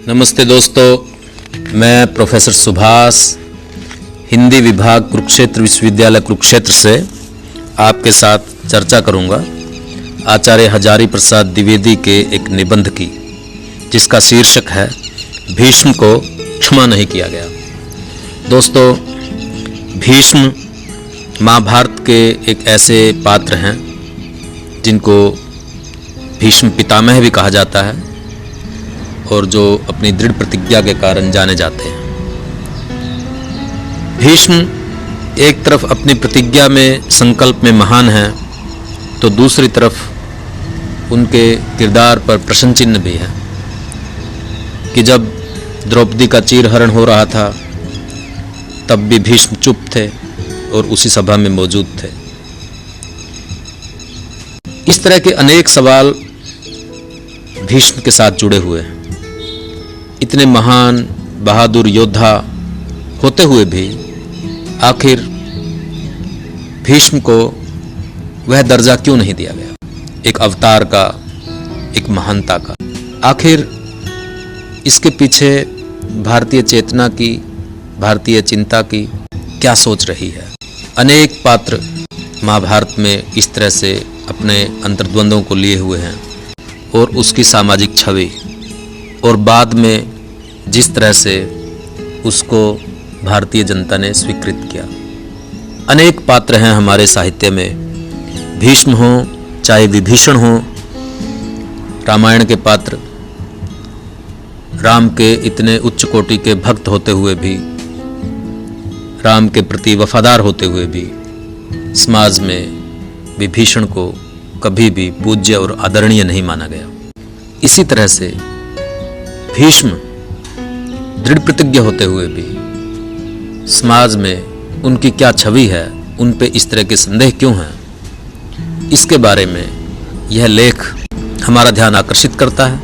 नमस्ते दोस्तों, मैं प्रोफेसर सुभाष, हिंदी विभाग कुरुक्षेत्र विश्वविद्यालय कुरुक्षेत्र से आपके साथ चर्चा करूंगा आचार्य हजारी प्रसाद द्विवेदी के एक निबंध की, जिसका शीर्षक है भीष्म को क्षमा नहीं किया गया। दोस्तों, भीष्म महाभारत के एक ऐसे पात्र हैं जिनको भीष्म पितामह भी कहा जाता है और जो अपनी दृढ़ प्रतिज्ञा के कारण जाने जाते हैं। भीष्म एक तरफ अपनी प्रतिज्ञा में, संकल्प में महान हैं, तो दूसरी तरफ उनके किरदार पर प्रश्न चिन्ह भी है कि जब द्रौपदी का चीरहरण हो रहा था तब भी भीष्म चुप थे और उसी सभा में मौजूद थे। इस तरह के अनेक सवाल भीष्म के साथ जुड़े हुए हैं। इतने महान बहादुर योद्धा होते हुए भी आखिर भीष्म को वह दर्जा क्यों नहीं दिया गया, एक अवतार का, एक महानता का? आखिर इसके पीछे भारतीय चेतना की, भारतीय चिंता की क्या सोच रही है? अनेक पात्र महाभारत में इस तरह से अपने अंतर्द्वंद्वों को लिए हुए हैं और उसकी सामाजिक छवि, और बाद में जिस तरह से उसको भारतीय जनता ने स्वीकृत किया। अनेक पात्र हैं हमारे साहित्य में, भीष्म हो चाहे विभीषण हो, रामायण के पात्र, राम के इतने उच्च कोटि के भक्त होते हुए भी, राम के प्रति वफादार होते हुए भी समाज में विभीषण को कभी भी पूज्य और आदरणीय नहीं माना गया। इसी तरह से भीष्म दृढ़ प्रतिज्ञ होते हुए भी समाज में उनकी क्या छवि है, उन पे इस तरह के संदेह क्यों हैं, इसके बारे में यह लेख हमारा ध्यान आकर्षित करता है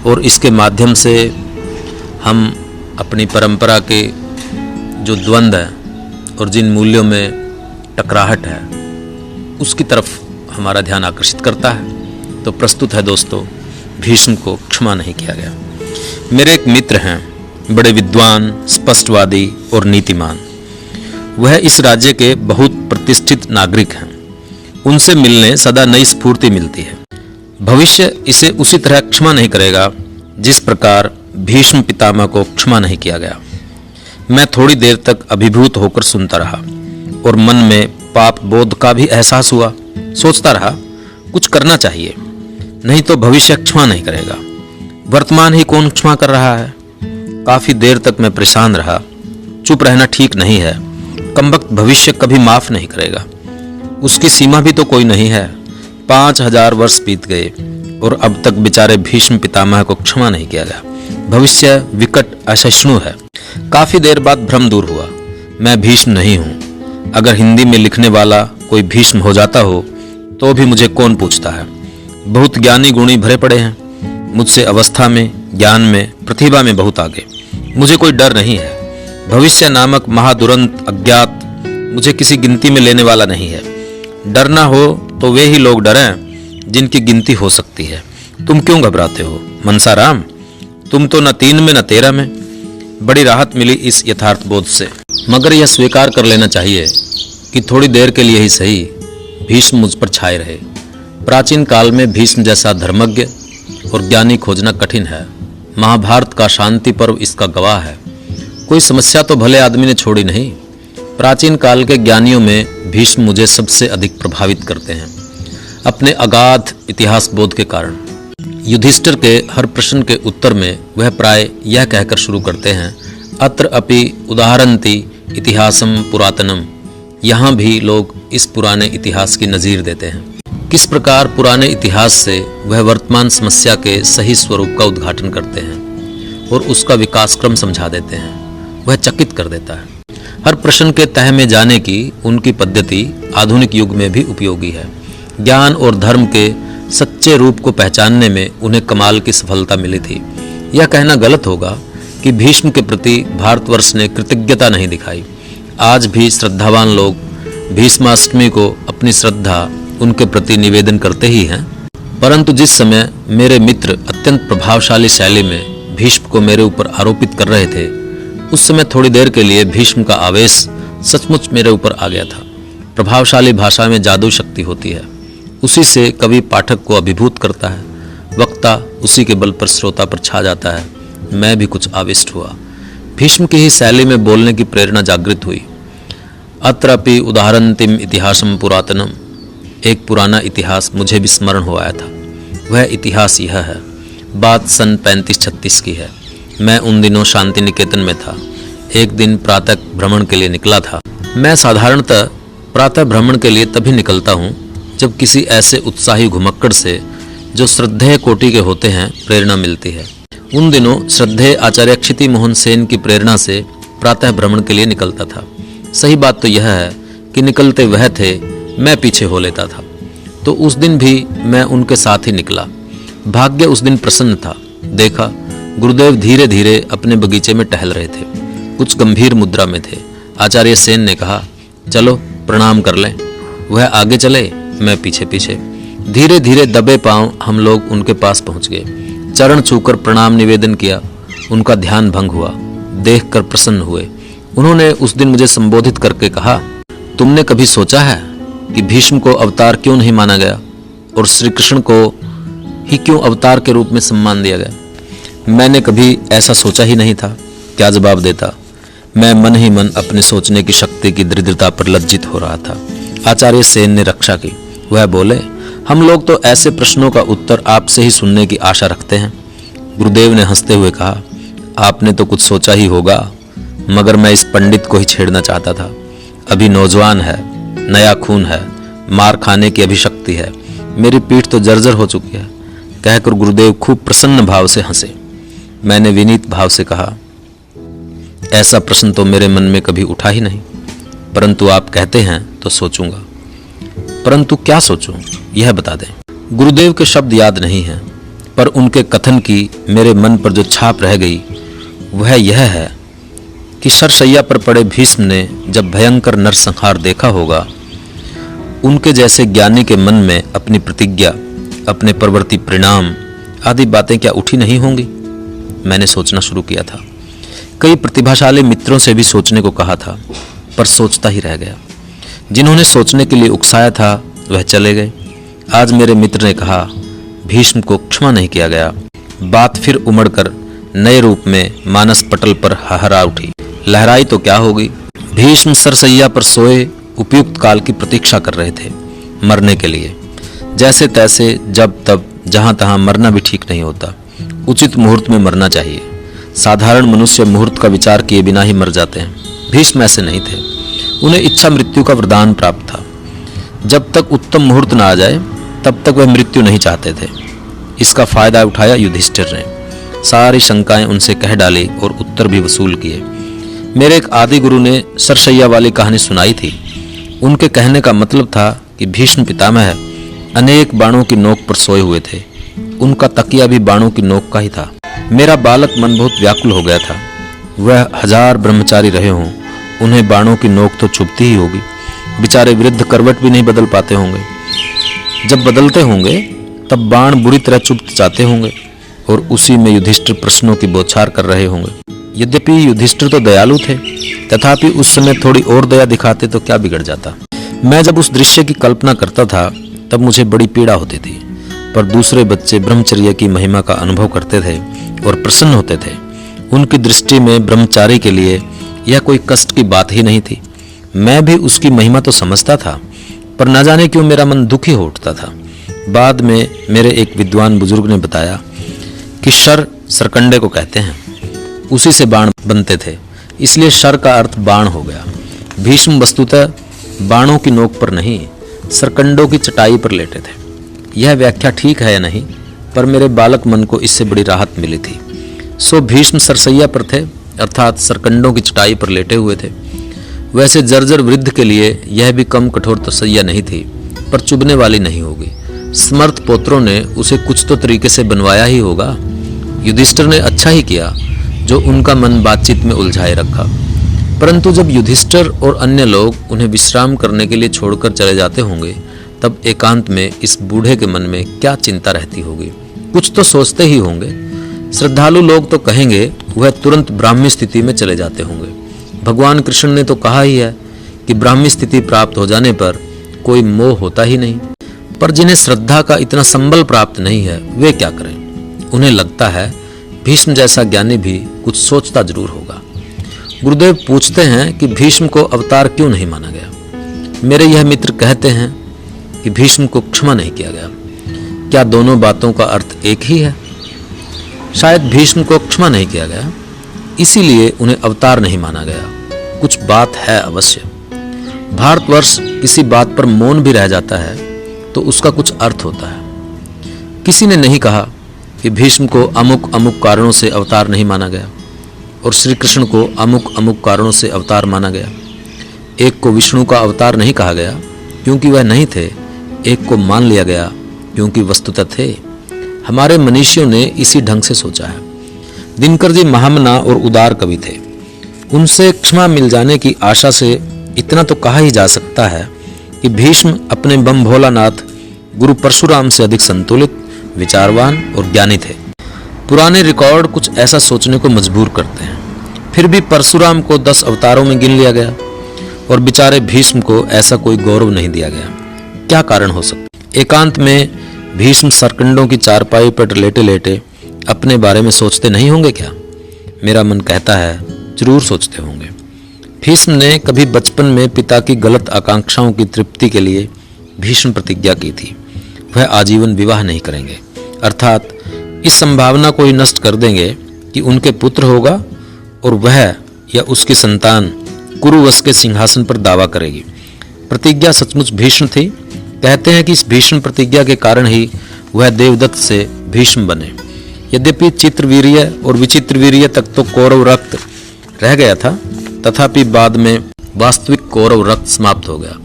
और इसके माध्यम से हम अपनी परंपरा के जो द्वंद्व है और जिन मूल्यों में टकराहट है उसकी तरफ हमारा ध्यान आकर्षित करता है। तो प्रस्तुत है दोस्तों, भीष्म को क्षमा नहीं किया गया। मेरे एक मित्र हैं, बड़े विद्वान, स्पष्टवादी और नीतिमान। वह इस राज्य के बहुत प्रतिष्ठित नागरिक हैं। उनसे मिलने सदा नई स्फूर्ति मिलती है। भविष्य इसे उसी तरह क्षमा नहीं करेगा जिस प्रकार भीष्म पितामह को क्षमा नहीं किया गया। मैं थोड़ी देर तक अभिभूत होकर सुनता रहा और मन में पाप बोध का भी एहसास हुआ। सोचता रहा, कुछ करना चाहिए, नहीं तो भविष्य क्षमा नहीं करेगा। वर्तमान ही कौन क्षमा कर रहा है? काफी देर तक मैं परेशान रहा। चुप रहना ठीक नहीं है। कमबख्त भविष्य कभी माफ नहीं करेगा। उसकी सीमा भी तो कोई नहीं है। 5000 वर्ष बीत गए और अब तक बेचारे भीष्म पितामह को क्षमा नहीं किया गया। भविष्य विकट असहिष्णु है। काफी देर बाद भ्रम दूर हुआ। मैं भीष्म नहीं हूं। अगर हिंदी में लिखने वाला कोई भीष्म हो जाता हो तो भी मुझे कौन पूछता है। बहुत ज्ञानी गुणी भरे पड़े हैं। मुझसे अवस्था में, ज्ञान में, प्रतिभा में बहुत आगे। मुझे कोई डर नहीं है। भविष्य नामक महादुरंत अज्ञात मुझे किसी गिनती में लेने वाला नहीं है। डरना हो तो वे ही लोग डरें जिनकी गिनती हो सकती है। तुम क्यों घबराते हो मनसाराम? तुम तो न 3 में न 13 में। बड़ी राहत मिली इस यथार्थ बोध से, मगर यह स्वीकार कर लेना चाहिए कि थोड़ी देर के लिए ही सही भीष्म मुझ पर छाए रहे। प्राचीन काल में भीष्म जैसा धर्मज्ञ और ज्ञानी खोजना कठिन है। महाभारत का शांति पर्व इसका गवाह है। कोई समस्या तो भले आदमी ने छोड़ी नहीं। प्राचीन काल के ज्ञानियों में भीष्म मुझे सबसे अधिक प्रभावित करते हैं, अपने अगाध इतिहास बोध के कारण। युधिष्ठिर के हर प्रश्न के उत्तर में वह प्राय यह कहकर शुरू करते हैं, अत्र अपि उदाहरन्ति इतिहासम पुरातनम। यहाँ भी लोग इस पुराने इतिहास की नज़ीर देते हैं। किस प्रकार पुराने इतिहास से वह वर्तमान समस्या के सही स्वरूप का उद्घाटन करते हैं और उसका विकास क्रम समझा देते हैं। वह चकित कर देता है। हर प्रश्न के तह में जाने की उनकी पद्धति आधुनिक युग में भी उपयोगी है। ज्ञान और धर्म के सच्चे रूप को पहचानने में उन्हें कमाल की सफलता मिली थी। यह कहना गलत होगा कि भीष्म के प्रति भारतवर्ष ने कृतज्ञता नहीं दिखाई। आज भी श्रद्धावान लोग भीष्माष्टमी को अपनी श्रद्धा उनके प्रति निवेदन करते ही हैं। परंतु जिस समय मेरे मित्र अत्यंत प्रभावशाली शैली में भीष्म को मेरे ऊपर आरोपित कर रहे थे, उस समय थोड़ी देर के लिए भीष्म का आवेश सचमुच मेरे ऊपर आ गया था। प्रभावशाली भाषा में जादू शक्ति होती है, उसी से कवि पाठक को अभिभूत करता है, वक्ता उसी के बल पर श्रोता पर छा जाता है। मैं भी कुछ आविष्ट हुआ। भीष्म की ही शैली में बोलने की प्रेरणा जागृत हुई। अत्रापि उदाहरणतिम इतिहासम पुरातनम, एक पुराना इतिहास मुझे भी स्मरण हो आया था। वह इतिहास यह है, बात सन 35-36 की है। मैं उन दिनों शांति निकेतन में था। एक दिन प्रातः भ्रमण के लिए निकला था। मैं साधारणतः प्रातः भ्रमण के लिए तभी निकलता हूँ जब किसी ऐसे उत्साही घुमक्कड़ से जो श्रद्धेय कोटि के होते हैं प्रेरणा मिलती है। उन दिनों श्रद्धेय आचार्य क्षिति मोहन सेन की प्रेरणा से प्रातः भ्रमण के लिए निकलता था। सही बात तो यह है कि निकलते वह थे, मैं पीछे हो लेता था। तो उस दिन भी मैं उनके साथ ही निकला। भाग्य उस दिन प्रसन्न था। देखा गुरुदेव धीरे धीरे अपने बगीचे में टहल रहे थे, कुछ गंभीर मुद्रा में थे। आचार्य सेन ने कहा, चलो प्रणाम कर लें। वह आगे चले, मैं पीछे पीछे। धीरे धीरे दबे पांव हम लोग उनके पास पहुंच गए। चरण छूकर प्रणाम निवेदन किया। उनका ध्यान भंग हुआ, देखकर प्रसन्न हुए। उन्होंने उस दिन मुझे संबोधित करके कहा, तुमने कभी सोचा है कि भीष्म को अवतार क्यों नहीं माना गया और श्री कृष्ण को ही क्यों अवतार के रूप में सम्मान दिया गया? मैंने कभी ऐसा सोचा ही नहीं था। क्या जवाब देता? मैं मन ही मन अपने सोचने की शक्ति की दृढ़ता पर लज्जित हो रहा था। आचार्य सेन ने रक्षा की। वह बोले, हम लोग तो ऐसे प्रश्नों का उत्तर आपसे ही सुनने की आशा रखते हैं। गुरुदेव ने हंसते हुए कहा, आपने तो कुछ सोचा ही होगा, मगर मैं इस पंडित को ही छेड़ना चाहता था। अभी नौजवान है, नया खून है, मार खाने की अभी शक्ति है। मेरी पीठ तो जर्जर हो चुकी है। कहकर गुरुदेव खूब प्रसन्न भाव से हंसे। मैंने विनीत भाव से कहा, ऐसा प्रश्न तो मेरे मन में कभी उठा ही नहीं, परंतु आप कहते हैं तो सोचूंगा। परंतु क्या सोचूं, यह बता दें। गुरुदेव के शब्द याद नहीं हैं, पर उनके कथन की मेरे मन पर जो छाप रह गई वह यह है कि शरशैया पर पड़े भीष्म ने जब भयंकर नरसंहार देखा होगा, उनके जैसे ज्ञानी के मन में अपनी प्रतिज्ञा, अपने प्रवृत्ति परिणाम आदि बातें क्या उठी नहीं होंगी? मैंने सोचना शुरू किया था। कई प्रतिभाशाली मित्रों से भी सोचने को कहा था, पर सोचता ही रह गया। जिन्होंने सोचने के लिए उकसाया था वह चले गए। आज मेरे मित्र ने कहा, भीष्म को क्षमा नहीं किया गया। बात फिर उमड़कर नए रूप में मानस पटल पर हहरा उठी। लहराई तो क्या होगी। भीष्म सरसैया पर सोए उपयुक्त काल की प्रतीक्षा कर रहे थे, मरने के लिए। जैसे तैसे, जब तब, जहां तहां मरना भी ठीक नहीं होता। उचित मुहूर्त में मरना चाहिए। साधारण मनुष्य मुहूर्त का विचार किए बिना ही मर जाते हैं। भीष्म ऐसे नहीं थे। उन्हें इच्छा मृत्यु का वरदान प्राप्त था। जब तक उत्तम मुहूर्त न आ जाए तब तक वह मृत्यु नहीं चाहते थे। इसका फायदा उठाया युधिष्ठिर ने। सारी शंकाएं उनसे कह डाली और उत्तर भी वसूल किए। मेरे एक आदि गुरु ने सरसैया वाली कहानी सुनाई थी। उनके कहने का मतलब था कि भीष्म पितामह अनेक बाणों की नोक पर सोए हुए थे। उनका तकिया भी बाणों की नोक का ही था। मेरा बालक मन बहुत व्याकुल हो गया था। वह 1000 ब्रह्मचारी रहे हों, उन्हें बाणों की नोक तो चुभती ही होगी। बेचारे वृद्ध करवट भी नहीं बदल पाते होंगे। जब बदलते होंगे तब बाण बुरी तरह चुभ जाते होंगे और उसी में युधिष्ठिर प्रश्नों की बौछार कर रहे होंगे। यद्यपि युधिष्ठिर तो दयालु थे, तथापि उस समय थोड़ी और दया दिखाते तो क्या बिगड़ जाता। मैं जब उस दृश्य की कल्पना करता था तब मुझे बड़ी पीड़ा होती थी, पर दूसरे बच्चे ब्रह्मचर्य की महिमा का अनुभव करते थे और प्रसन्न होते थे। उनकी दृष्टि में ब्रह्मचारी के लिए यह कोई कष्ट की बात ही नहीं थी। मैं भी उसकी महिमा तो समझता था, पर न जाने क्यों मेरा मन दुखी हो उठता था। बाद में मेरे एक विद्वान बुजुर्ग ने बताया कि शर सरकंडे को कहते हैं, उसी से बाण बनते थे, इसलिए शर का अर्थ बाण हो गया। भीष्म वस्तुतः बाणों की नोक पर नहीं, सरकंडों की चटाई पर लेटे थे। यह व्याख्या ठीक है या नहीं, पर मेरे बालक मन को इससे बड़ी राहत मिली थी। सो भीष्म सरसैया पर थे, अर्थात सरकंडों की चटाई पर लेटे हुए थे। वैसे जर्जर वृद्ध के लिए यह भी कम कठोर तसैया नहीं थी, पर चुभने वाली नहीं होगी। समर्थ पोत्रों ने उसे कुछ तो तरीके से बनवाया ही होगा। युधिष्ठिर ने अच्छा ही किया जो उनका मन बातचीत में उलझाए रखा। परंतु जब युधिष्ठिर और अन्य लोग उन्हें विश्राम करने के लिए छोड़कर चले जाते होंगे, तब एकांत में इस बूढ़े के मन में क्या चिंता रहती होगी। कुछ तो सोचते ही होंगे। श्रद्धालु लोग तो कहेंगे वह तुरंत ब्राह्मी स्थिति में चले जाते होंगे। भगवान कृष्ण ने तो कहा ही है कि ब्राह्मी स्थिति प्राप्त हो जाने पर कोई मोह होता ही नहीं। पर जिन्हें श्रद्धा का इतना संबल प्राप्त नहीं है वे क्या करें? उन्हें लगता है भीष्म जैसा ज्ञानी भी कुछ सोचता जरूर होगा। गुरुदेव पूछते हैं कि भीष्म को अवतार क्यों नहीं माना गया। मेरे यह मित्र कहते हैं कि भीष्म को क्षमा नहीं किया गया। क्या दोनों बातों का अर्थ एक ही है? शायद भीष्म को क्षमा नहीं किया गया इसीलिए उन्हें अवतार नहीं माना गया। कुछ बात है अवश्य। भारतवर्ष किसी बात पर मौन भी रह जाता है तो उसका कुछ अर्थ होता है। किसी ने नहीं कहा कि भीष्म को अमुक अमुक कारणों से अवतार नहीं माना गया और श्री कृष्ण को अमुक अमुक कारणों से अवतार माना गया। एक को विष्णु का अवतार नहीं कहा गया क्योंकि वह नहीं थे, एक को मान लिया गया क्योंकि वस्तुतः थे। हमारे मनीषियों ने इसी ढंग से सोचा है। दिनकर जी महामना और उदार कवि थे। उनसे क्षमा मिल जाने की आशा से इतना तो कहा ही जा सकता है कि भीष्म अपने बम भोलानाथ गुरु परशुराम से अधिक संतुलित, विचारवान और ज्ञानी थे। पुराने रिकॉर्ड कुछ ऐसा सोचने को मजबूर करते हैं। फिर भी परशुराम को 10 अवतारों में गिन लिया गया और बेचारे भीष्म को ऐसा कोई गौरव नहीं दिया गया। क्या कारण हो सकता? एकांत में भीष्म सरकंडों की चारपाई पर लेटे लेटे अपने बारे में सोचते नहीं होंगे क्या? मेरा मन कहता है जरूर सोचते होंगे। भीष्म ने कभी बचपन में पिता की गलत आकांक्षाओं की तृप्ति के लिए भीष्म प्रतिज्ञा की थी। वह आजीवन विवाह नहीं करेंगे, अर्थात इस संभावना को ही नष्ट कर देंगे कि उनके पुत्र होगा और वह या उसकी संतान कुरुवंश के सिंहासन पर दावा करेगी। प्रतिज्ञा सचमुच भीष्म थी। कहते हैं कि इस भीष्म प्रतिज्ञा के कारण ही वह देवदत्त से भीष्म बने। यद्यपि चित्रवीर्य और विचित्रवीर्य तक तो कौरव रक्त रह गया था, तथापि बाद में वास्तविक कौरव रक्त समाप्त हो गया।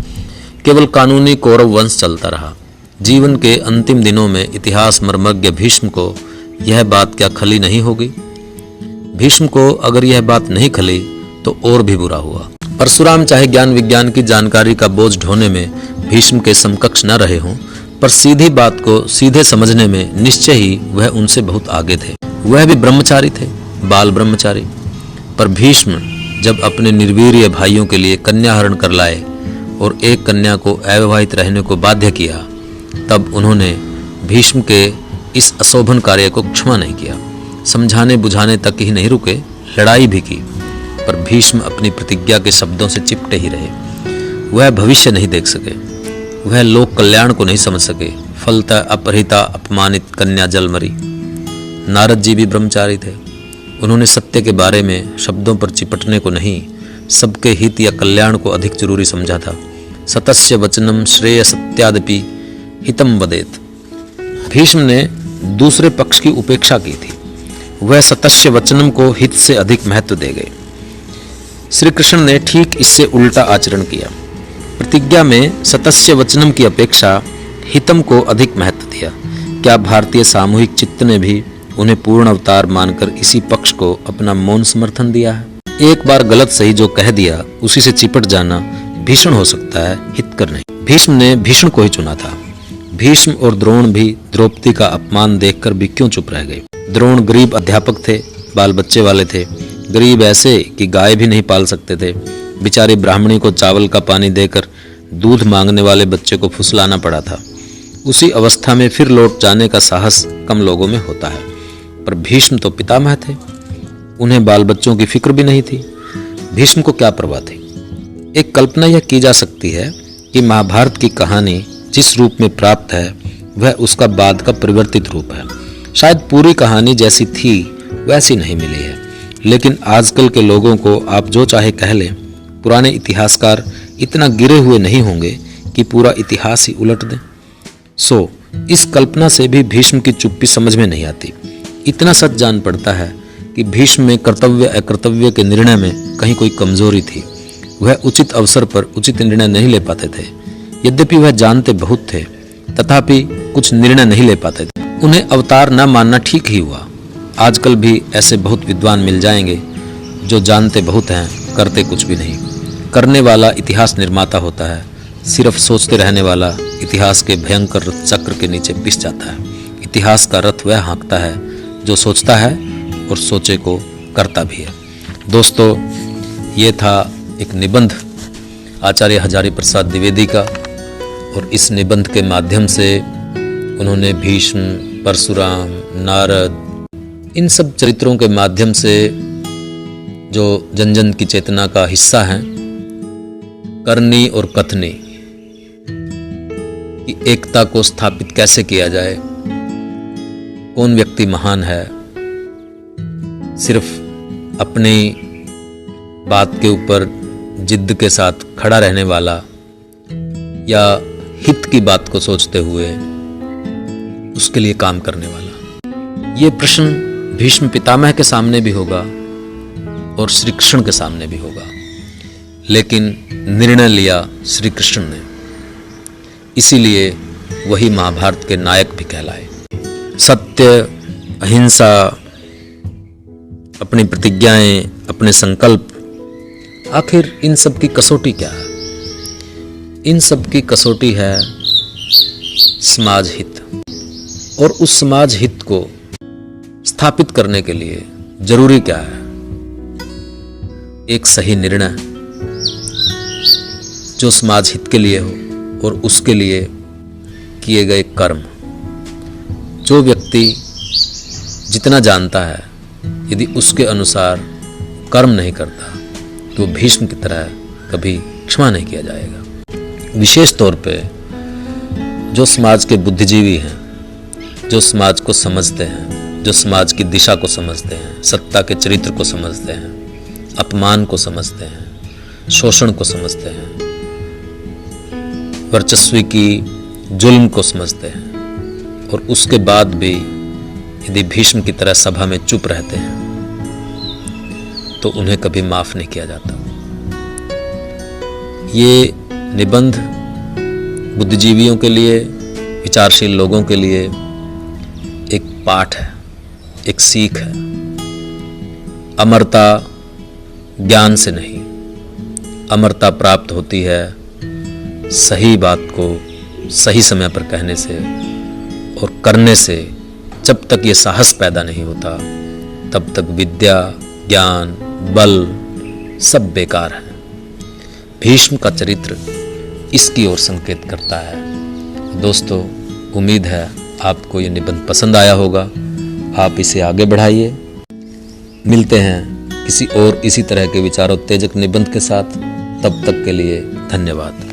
केवल कानूनी कौरव वंश चलता रहा। जीवन के अंतिम दिनों में इतिहास मर्मज्ञ भीष्म को यह बात क्या खली नहीं होगी? भीष्म को अगर यह बात नहीं खली तो और भी बुरा हुआ। परशुराम चाहे ज्ञान विज्ञान की जानकारी का बोझ ढोने में भीष्म के समकक्ष न रहे हों, पर सीधी बात को सीधे समझने में निश्चय ही वह उनसे बहुत आगे थे। वह भी ब्रह्मचारी थे, बाल ब्रह्मचारी। पर भीष्म जब अपने निर्वीर्य भाइयों के लिए कन्या हरण कर लाए और एक कन्या को अविवाहित रहने को बाध्य किया, तब उन्होंने भीष्म के इस अशोभन कार्य को क्षमा नहीं किया। समझाने बुझाने तक ही नहीं रुके, लड़ाई भी की, पर भीष्म अपनी प्रतिज्ञा के शब्दों से चिपटे ही रहे। वह भविष्य नहीं देख सके, वह लोक कल्याण को नहीं समझ सके। फलतः अपहृता अपमानित कन्या जल मरी। नारद जी भी ब्रह्मचारी थे। उन्होंने सत्य के बारे में शब्दों पर चिपटने को नहीं, सबके हित या कल्याण को अधिक जरूरी समझा था। सतस्य वचनम श्रेय सत्यादपि हितम वदेत। भीष्म ने दूसरे पक्ष की उपेक्षा की थी। वह सतस्य वचनम को हित से अधिक महत्व दे गए। श्री कृष्ण ने ठीक इससे उल्टा आचरण किया। प्रतिज्ञा में सतस्य वचनम की अपेक्षा हितम को अधिक महत्व दिया। क्या भारतीय सामूहिक चित्त ने भी उन्हें पूर्ण अवतार मानकर इसी पक्ष को अपना मौन समर्थन दिया है? एक बार गलत सही जो कह दिया उसी से चिपट जाना भीषण हो सकता है, हितकर नहीं। भीष्म ने भीषण को ही चुना था। भीष्म और द्रोण भी द्रौपदी का अपमान देखकर भी क्यों चुप रह गए? द्रोण गरीब अध्यापक थे, बाल बच्चे वाले थे। गरीब ऐसे कि गाय भी नहीं पाल सकते थे। बेचारी ब्राह्मणी को चावल का पानी देकर दूध मांगने वाले बच्चे को फुसलाना पड़ा था। उसी अवस्था में फिर लौट जाने का साहस कम लोगों में होता है। पर भीष्म तो पितामह थे, उन्हें बाल बच्चों की फिक्र भी नहीं थी। भीष्म को क्या परवाह थी? एक कल्पना यह की जा सकती है कि महाभारत की कहानी जिस रूप में प्राप्त है वह उसका बाद का परिवर्तित रूप है। शायद पूरी कहानी जैसी थी वैसी नहीं मिली है, लेकिन आजकल के लोगों को आप जो चाहे कह लें, पुराने इतिहासकार इतना गिरे हुए नहीं होंगे कि पूरा इतिहास ही उलट दें। सो इस कल्पना से भी भीष्म की चुप्पी समझ में नहीं आती। इतना सच जान पड़ता है कि भीष्म में कर्तव्य अकर्तव्य के निर्णय में कहीं कोई कमजोरी थी। वह उचित अवसर पर उचित निर्णय नहीं ले पाते थे। यद्यपि वह जानते बहुत थे, तथापि कुछ निर्णय नहीं ले पाते थे। उन्हें अवतार न मानना ठीक ही हुआ। आजकल भी ऐसे बहुत विद्वान मिल जाएंगे जो जानते बहुत हैं, करते कुछ भी नहीं। करने वाला इतिहास निर्माता होता है, सिर्फ सोचते रहने वाला इतिहास के भयंकर चक्र के नीचे पिस जाता है। इतिहास का रथ वह हाँकता है जो सोचता है और सोचे को करता भी है। दोस्तों, ये था एक निबंध आचार्य हजारी प्रसाद द्विवेदी का, और इस निबंध के माध्यम से उन्होंने भीष्म, परशुराम, नारद, इन सब चरित्रों के माध्यम से जो जन जन की चेतना का हिस्सा हैं, करनी और कथनी की एकता को स्थापित कैसे किया जाए, कौन व्यक्ति महान है, सिर्फ अपनी बात के ऊपर जिद्द के साथ खड़ा रहने वाला या हित की बात को सोचते हुए उसके लिए काम करने वाला। ये प्रश्न भीष्म पितामह के सामने भी होगा और श्री कृष्ण के सामने भी होगा, लेकिन निर्णय लिया श्री कृष्ण ने, इसीलिए वही महाभारत के नायक भी कहलाए। सत्य, अहिंसा, अपनी प्रतिज्ञाएं, अपने संकल्प, आखिर इन सब की कसौटी क्या है? इन सब की कसौटी है समाज हित, और उस समाज हित को स्थापित करने के लिए जरूरी क्या है? एक सही निर्णय जो समाज हित के लिए हो, और उसके लिए किए गए कर्म। जो व्यक्ति जितना जानता है, यदि उसके अनुसार कर्म नहीं करता तो भीष्म की तरह कभी क्षमा नहीं किया जाएगा। विशेष तौर पे जो समाज के बुद्धिजीवी हैं, जो समाज को समझते हैं, जो समाज की दिशा को समझते हैं, सत्ता के चरित्र को समझते हैं, अपमान को समझते हैं, शोषण को समझते हैं, वर्चस्वी की जुल्म को समझते हैं, और उसके बाद भी यदि भीष्म की तरह सभा में चुप रहते हैं तो उन्हें कभी माफ नहीं किया जाता। ये निबंध बुद्धिजीवियों के लिए, विचारशील लोगों के लिए एक पाठ है, एक सीख है। अमरता ज्ञान से नहीं, अमरता प्राप्त होती है सही बात को सही समय पर कहने से और करने से। जब तक ये साहस पैदा नहीं होता, तब तक विद्या, ज्ञान, बल सब बेकार है। भीष्म का चरित्र इसकी ओर संकेत करता है। दोस्तों, उम्मीद है आपको ये निबंध पसंद आया होगा। आप इसे आगे बढ़ाइए। मिलते हैं किसी और इसी तरह के विचारोत्तेजक निबंध के साथ। तब तक के लिए धन्यवाद।